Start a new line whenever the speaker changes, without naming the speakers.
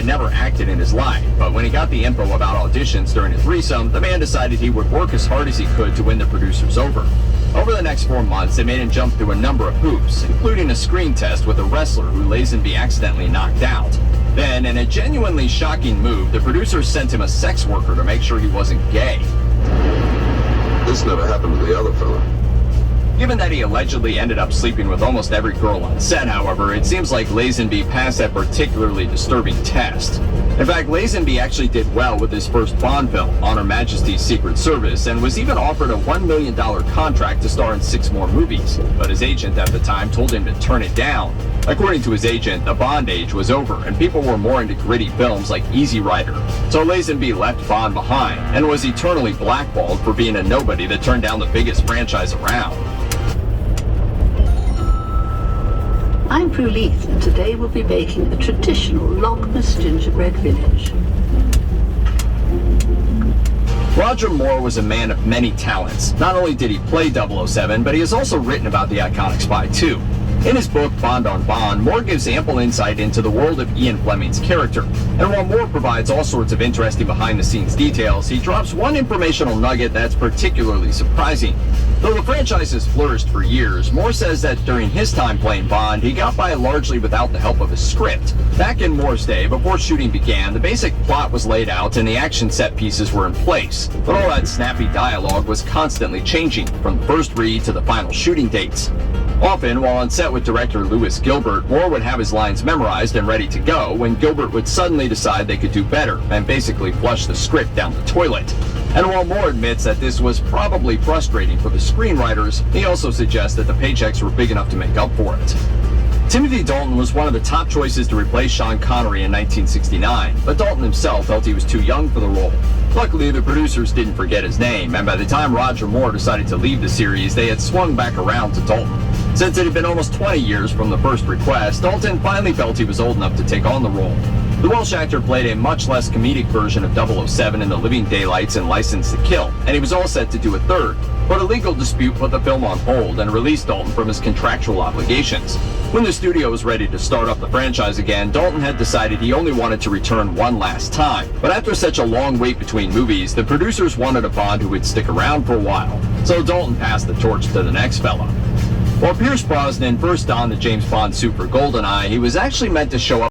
never acted in his life, but when he got the info about auditions during a threesome, the man decided he would work as hard as he could to win the producers over. Over the next 4 months, they made him jump through a number of hoops, including a screen test with a wrestler who Lazenby accidentally knocked out. Then, in a genuinely shocking move, the producers sent him a sex worker to make sure he wasn't gay.
This never happened to the other fella.
Given that he allegedly ended up sleeping with almost every girl on set, however, it seems like Lazenby passed that particularly disturbing test. In fact, Lazenby actually did well with his first Bond film, On Her Majesty's Secret Service, and was even offered a $1 million contract to star in 6 more movies. But his agent at the time told him to turn it down. According to his agent, the Bond age was over, and people were more into gritty films like Easy Rider. So Lazenby left Bond behind, and was eternally blackballed for being a nobody that turned down the biggest franchise around.
I'm Prue Leith, and today we'll be baking a traditional Lochmas gingerbread village.
Roger Moore was a man of many talents. Not only did he play 007, but he has also written about the iconic Spy 2. In his book, Bond on Bond, Moore gives ample insight into the world of Ian Fleming's character. And while Moore provides all sorts of interesting behind-the-scenes details, he drops one informational nugget that's particularly surprising. Though the franchise has flourished for years, Moore says that during his time playing Bond, he got by largely without the help of a script. Back in Moore's day, before shooting began, the basic plot was laid out and the action set pieces were in place. But all that snappy dialogue was constantly changing, from the first read to the final shooting dates. Often, while on set with director Lewis Gilbert, Moore would have his lines memorized and ready to go when Gilbert would suddenly decide they could do better and basically flush the script down the toilet. And while Moore admits that this was probably frustrating for the screenwriters, he also suggests that the paychecks were big enough to make up for it. Timothy Dalton was one of the top choices to replace Sean Connery in 1969, but Dalton himself felt he was too young for the role. Luckily, the producers didn't forget his name, and by the time Roger Moore decided to leave the series, they had swung back around to Dalton. Since it had been almost 20 years from the first request, Dalton finally felt he was old enough to take on the role. The Welsh actor played a much less comedic version of 007 in The Living Daylights and License to Kill, and he was all set to do a third. But a legal dispute put the film on hold and released Dalton from his contractual obligations. When the studio was ready to start up the franchise again, Dalton had decided he only wanted to return one last time. But after such a long wait between movies, the producers wanted a Bond who would stick around for a while. So Dalton passed the torch to the next fella. While Pierce Brosnan first donned the James Bond suit for GoldenEye, he was actually meant to show up